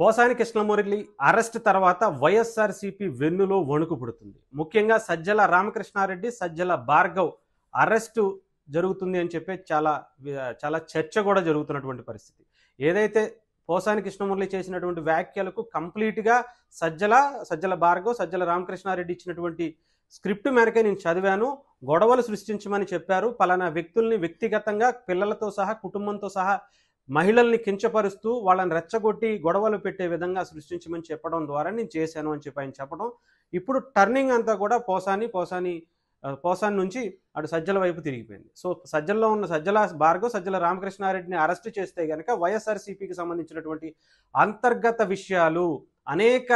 Posani Krishna Murali arrest తర్వాత వైఎస్ఆర్సీపీ వెన్నులో వణుకు పుడుతుంది. ముఖ్యంగా సజ్జల రామకృష్ణారెడ్డి, సజ్జల భార్గవ్ అరెస్టు జరుగుతుంది అని చెప్పి చాలా చాలా చర్చ కూడా జరుగుతున్నటువంటి పరిస్థితి. ఏదైతే పోసాని కృష్ణమురళి చేసినటువంటి వ్యాఖ్యలకు కంప్లీట్గా సజ్జల భార్గవ్, సజ్జల రామకృష్ణారెడ్డి ఇచ్చినటువంటి స్క్రిప్ట్ మేరకే నేను చదివాను. గొడవలు సృష్టించమని చెప్పారు. పలానా వ్యక్తుల్ని వ్యక్తిగతంగా పిల్లలతో సహా, కుటుంబంతో సహా మహిళల్ని కించపరుస్తూ వాళ్ళని రెచ్చగొట్టి గొడవలు పెట్టే విధంగా సృష్టించమని చెప్పడం ద్వారా నేను చేశాను అని చెప్పి ఆయన చెప్పడం. ఇప్పుడు టర్నింగ్ అంతా కూడా పోసాని నుంచి అటు సజ్జల వైపు తిరిగిపోయింది. సో సజ్జల్లో ఉన్న సజ్జల భార్గవ్, సజ్జల రామకృష్ణారెడ్డిని అరెస్ట్ చేస్తే కనుక వైఎస్ఆర్సీపీకి సంబంధించినటువంటి అంతర్గత విషయాలు అనేక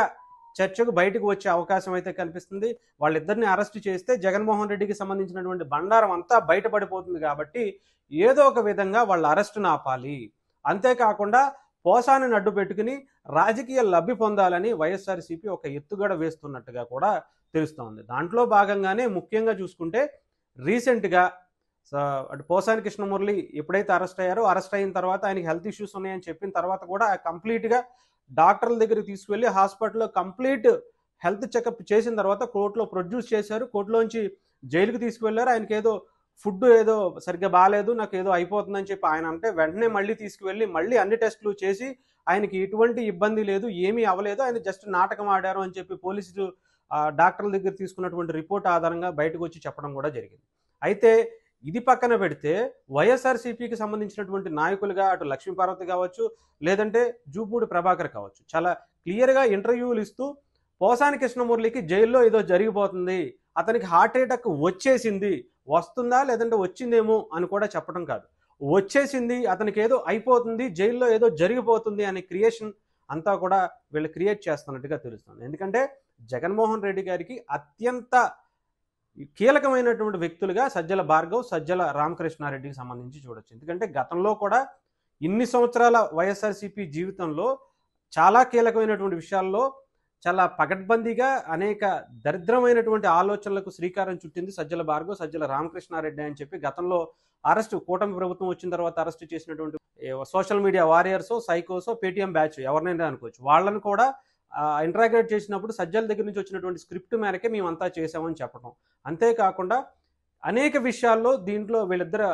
చర్చకు బయటకు వచ్చే అవకాశం అయితే కనిపిస్తుంది. వాళ్ళిద్దరిని అరెస్ట్ చేస్తే జగన్మోహన్ రెడ్డికి సంబంధించినటువంటి బండారం అంతా బయటపడిపోతుంది. కాబట్టి ఏదో ఒక విధంగా వాళ్ళ అరెస్టును ఆపాలి. అంతేకాకుండా పోసాని అడ్డు పెట్టుకుని రాజకీయ లబ్ధి పొందాలని వైఎస్ఆర్సీపీ ఒక ఎత్తుగడ వేస్తున్నట్టుగా కూడా తెలుస్తోంది. దాంట్లో భాగంగానే ముఖ్యంగా చూసుకుంటే రీసెంట్గా అటు పోసాని కృష్ణమురళి ఎప్పుడైతే అరెస్ట్ అయిన తర్వాత ఆయనకి హెల్త్ ఇష్యూస్ ఉన్నాయని చెప్పిన తర్వాత కూడా కంప్లీట్గా డాక్టర్ల దగ్గరికి తీసుకువెళ్ళి హాస్పిటల్లో కంప్లీట్ హెల్త్ చెకప్ చేసిన తర్వాత కోర్టులో ప్రొడ్యూస్ చేశారు. కోర్టులోంచి జైలుకి తీసుకువెళ్ళారు. ఆయనకి ఏదో ఫుడ్ ఏదో సరిగ్గా బాగాలేదు, నాకు ఏదో అయిపోతుందని చెప్పి ఆయన అంటే వెంటనే మళ్ళీ తీసుకువెళ్ళి మళ్ళీ అన్ని టెస్టులు చేసి ఆయనకి ఎటువంటి ఇబ్బంది లేదు, ఏమీ అవ్వలేదు, ఆయన జస్ట్ నాటకం ఆడారు అని చెప్పి పోలీసులు డాక్టర్ల దగ్గర తీసుకున్నటువంటి రిపోర్ట్ ఆధారంగా బయటకు వచ్చి చెప్పడం కూడా జరిగింది. అయితే ఇది పక్కన పెడితే వైఎస్ఆర్సీపీకి సంబంధించినటువంటి నాయకులుగా అటు లక్ష్మీపార్వతి కావచ్చు, లేదంటే జూపూడి ప్రభాకర్ కావచ్చు, చాలా క్లియర్గా ఇంటర్వ్యూలు ఇస్తూ పోసాని కృష్ణమురళికి జైల్లో ఏదో జరిగిపోతుంది, అతనికి హార్ట్ అటాక్ వచ్చేసింది, వస్తుందా లేదంటే వచ్చిందేమో అని కూడా చెప్పడం కాదు, వచ్చేసింది, అతనికి ఏదో అయిపోతుంది, జైల్లో ఏదో జరిగిపోతుంది అనే క్రియేషన్ అంతా కూడా వీళ్ళు క్రియేట్ చేస్తున్నట్టుగా తెలుస్తుంది. ఎందుకంటే జగన్మోహన్ రెడ్డి గారికి అత్యంత కీలకమైనటువంటి వ్యక్తులుగా సజ్జల భార్గవ్, సజ్జల రామకృష్ణారెడ్డికి సంబంధించి చూడొచ్చు. ఎందుకంటే గతంలో కూడా ఇన్ని సంవత్సరాల వైఎస్ఆర్సీపీ జీవితంలో చాలా కీలకమైనటువంటి విషయాల్లో చాలా పకడ్బందీగా అనేక దరిద్రమైనటువంటి ఆలోచనలకు శ్రీకారం చుట్టింది సజ్జల భార్గవ్, సజ్జల రామకృష్ణారెడ్డి అని చెప్పి గతంలో కూటమి ప్రభుత్వం వచ్చిన తర్వాత అరెస్ట్ చేసినటువంటి సోషల్ మీడియా వారియర్సో, సైకోసో, పేటీఎం బ్యాచ్ ఎవరినైనా అనుకోవచ్చు, వాళ్ళని కూడా ఇంటరాగేట్ చేసినప్పుడు సజ్జల దగ్గర నుంచి వచ్చినటువంటి స్క్రిప్ట్ మేరకే మేమంతా చేసామని చెప్పడం. అంతేకాకుండా అనేక విషయాల్లో దీంట్లో వీళ్ళిద్దరు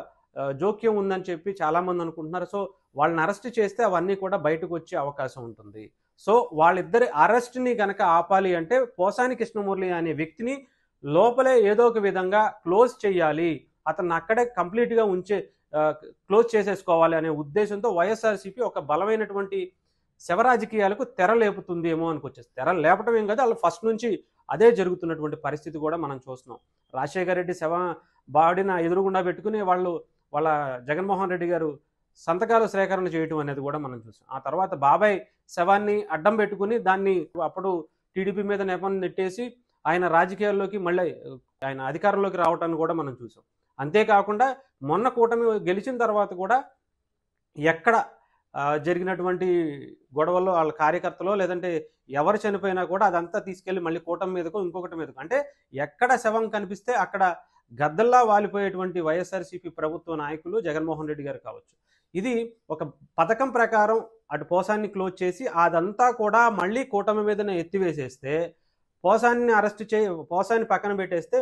జోక్యం ఉందని చెప్పి చాలామంది అనుకుంటున్నారు. సో వాళ్ళని అరెస్ట్ చేస్తే అవన్నీ కూడా బయటకు వచ్చే అవకాశం ఉంటుంది. సో వాళ్ళిద్దరి అరెస్ట్ని కనుక ఆపాలి అంటే పోసాని కృష్ణమురళి అనే వ్యక్తిని లోపలే ఏదో ఒక విధంగా క్లోజ్ చేయాలి, అతన్ని అక్కడే కంప్లీట్గా క్లోజ్ చేసేసుకోవాలి అనే ఉద్దేశంతో వైఎస్ఆర్సీపీ ఒక బలమైనటువంటి శవ రాజకీయాలకు తెర లేపుతుందేమో అనుకొచ్చేసి, తెర లేపటం ఏం కాదు, వాళ్ళు ఫస్ట్ నుంచి అదే జరుగుతున్నటువంటి పరిస్థితి కూడా మనం చూస్తున్నాం. రాజశేఖర రెడ్డి శవ బాడిన ఎదురుగుండా పెట్టుకుని వాళ్ళ జగన్మోహన్ రెడ్డి గారు సంతకాలు సేకరణ చేయటం అనేది కూడా మనం చూసాం. ఆ తర్వాత బాబాయ్ శవాన్ని అడ్డం పెట్టుకుని దాన్ని అప్పుడు టీడీపీ మీద నెపం నెట్టేసి ఆయన రాజకీయాల్లోకి మళ్ళీ ఆయన అధికారంలోకి రావటాన్ని కూడా మనం చూసాం. అంతేకాకుండా మొన్న కూటమి గెలిచిన తర్వాత కూడా ఎక్కడ జరిగినటువంటి గొడవల్లో వాళ్ళ కార్యకర్తలో లేదంటే ఎవరు చనిపోయినా కూడా అదంతా తీసుకెళ్లి మళ్ళీ కూటమి మీదకో ఇంకొకటి మీదకో, అంటే ఎక్కడ శవం కనిపిస్తే అక్కడ గద్దల్లా వాలిపోయేటువంటి వైఎస్ఆర్సీపీ ప్రభుత్వ నాయకులు జగన్మోహన్ రెడ్డి గారు కావచ్చు. ఇది ఒక పథకం ప్రకారం అటు పోసాన్ని క్లోజ్ చేసి అదంతా కూడా మళ్ళీ కూటమి మీదనే ఎత్తివేసేస్తే, పోసాన్ని పక్కన పెట్టేస్తే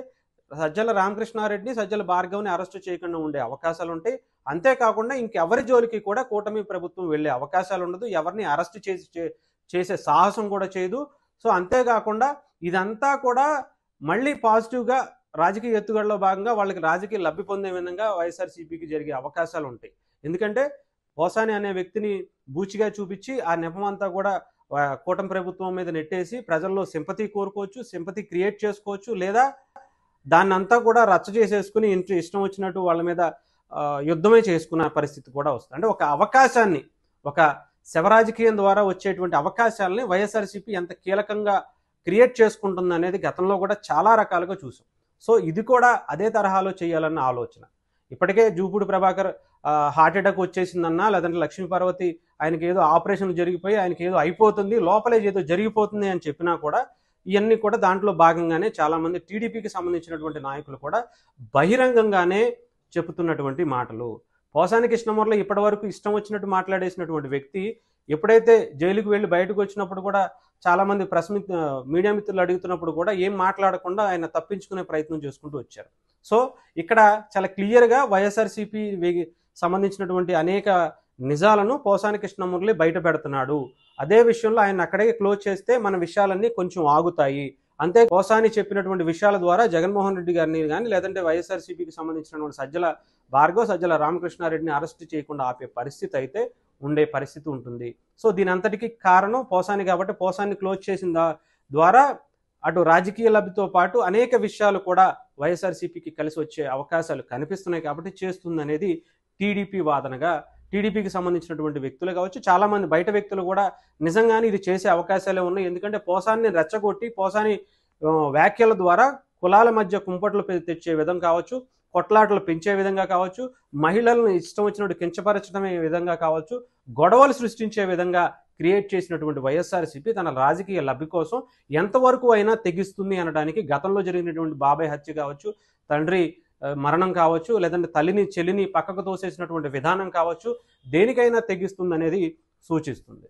సజ్జల రామకృష్ణారెడ్డిని, సజ్జల భార్గవ్ని అరెస్టు చేయకుండా ఉండే అవకాశాలు ఉంటాయి. అంతేకాకుండా ఇంకెవరి జోలికి కూడా కూటమి ప్రభుత్వం వెళ్ళే అవకాశాలు ఉండదు, ఎవరిని అరెస్టు చేసే సాహసం కూడా చేయదు. సో అంతేకాకుండా ఇదంతా కూడా మళ్ళీ పాజిటివ్గా రాజకీయ ఎత్తుగడలో భాగంగా వాళ్ళకి రాజకీయ లబ్ధి పొందే విధంగా వైఎస్ఆర్సీపీకి జరిగే అవకాశాలు ఉంటాయి. ఎందుకంటే పోసాని అనే వ్యక్తిని బూచిగా చూపించి ఆ నెపం అంతా కూడా కూటమి ప్రభుత్వం మీద నెట్టేసి ప్రజల్లో సింపతి కోరుకోవచ్చు, సింపతి క్రియేట్ చేసుకోవచ్చు, లేదా దాన్నంతా కూడా రచ్చ చేసేసుకుని ఇష్టం వచ్చినట్టు వాళ్ళ మీద యుద్ధమే చేసుకున్న పరిస్థితి కూడా వస్తుంది. అంటే ఒక అవకాశాన్ని, ఒక శవరాజకీయం ద్వారా వచ్చేటువంటి అవకాశాలని వైఎస్ఆర్సీపీ ఎంత కీలకంగా క్రియేట్ చేసుకుంటుంది అనేది గతంలో కూడా చాలా రకాలుగా చూసాం. సో ఇది కూడా అదే తరహాలో చేయాలన్న ఆలోచన. ఇప్పటికే జూపూడి ప్రభాకర్ హార్ట్ అటాక్ వచ్చేసిందన్నా, లేదంటే లక్ష్మీపార్వతి ఆయనకి ఏదో ఆపరేషన్ జరిగిపోయి ఆయనకి ఏదో అయిపోతుంది, లోపలే ఏదో జరిగిపోతుంది అని చెప్పినా కూడా ఇవన్నీ కూడా దాంట్లో భాగంగానే చాలామంది టీడీపీకి సంబంధించినటువంటి నాయకులు కూడా బహిరంగంగానే చెబుతున్నటువంటి మాటలు. పోసాని కృష్ణమురళి ఇప్పటివరకు ఇష్టం వచ్చినట్టు మాట్లాడేసినటువంటి వ్యక్తి ఎప్పుడైతే జైలుకు వెళ్ళి బయటకు వచ్చినప్పుడు కూడా చాలామంది మీడియా మిత్రులు అడుగుతున్నప్పుడు కూడా ఏం మాట్లాడకుండా ఆయన తప్పించుకునే ప్రయత్నం చేసుకుంటూ వచ్చారు. సో ఇక్కడ చాలా క్లియర్గా వైఎస్ఆర్సీపీ సంబంధించినటువంటి అనేక నిజాలను పోసాని కృష్ణమురళి బయట పెడుతున్నాడు. అదే విషయంలో ఆయన అక్కడే క్లోజ్ చేస్తే మన విషయాలన్నీ కొంచెం ఆగుతాయి. అంతే పోసాని చెప్పినటువంటి విషయాల ద్వారా జగన్మోహన్ రెడ్డి గారిని కానీ లేదంటే వైఎస్ఆర్సీపీకి సంబంధించినటువంటి సజ్జల భార్గవ్, సజ్జల రామకృష్ణారెడ్డిని అరెస్ట్ చేయకుండా ఆపే పరిస్థితి అయితే ఉండే పరిస్థితి ఉంటుంది. సో దీని అంతటికీ కారణం పోసాని కాబట్టి పోసాన్ని క్లోజ్ చేసిన ద్వారా అటు రాజకీయ లబ్ధితో పాటు అనేక విషయాలు కూడా వైఎస్ఆర్సీపీకి కలిసి వచ్చే అవకాశాలు కనిపిస్తున్నాయి కాబట్టి చేస్తుందనేది టీడీపీ వాదనగా, టీడీపీకి సంబంధించినటువంటి వ్యక్తులు కావచ్చు, చాలామంది బయట వ్యక్తులు కూడా నిజంగానే ఇది చేసే అవకాశాలే ఉన్నాయి. ఎందుకంటే పోసాన్ని రెచ్చగొట్టి పోసాని వ్యాఖ్యల ద్వారా కులాల మధ్య కుంపట్లు తెచ్చే విధం కావచ్చు, కొట్లాటలు పెంచే విధంగా కావచ్చు, మహిళలను ఇష్టం వచ్చినట్టు కించపరచడమే విధంగా కావచ్చు, గొడవలు సృష్టించే విధంగా క్రియేట్ చేసినటువంటి వైఎస్ఆర్సీపీ తన రాజకీయ లబ్ధి కోసం ఎంతవరకు అయినా తెగిస్తుంది అనడానికి గతంలో జరిగినటువంటి బాబాయ్ హత్య కావచ్చు, తండ్రి మరణం కావచ్చు, లేదంటే తల్లిని చెల్లిని పక్కకు తోసేసినటువంటి విధానం కావచ్చు, దేనికైనా తెగిస్తుంది అనేది సూచిస్తుంది.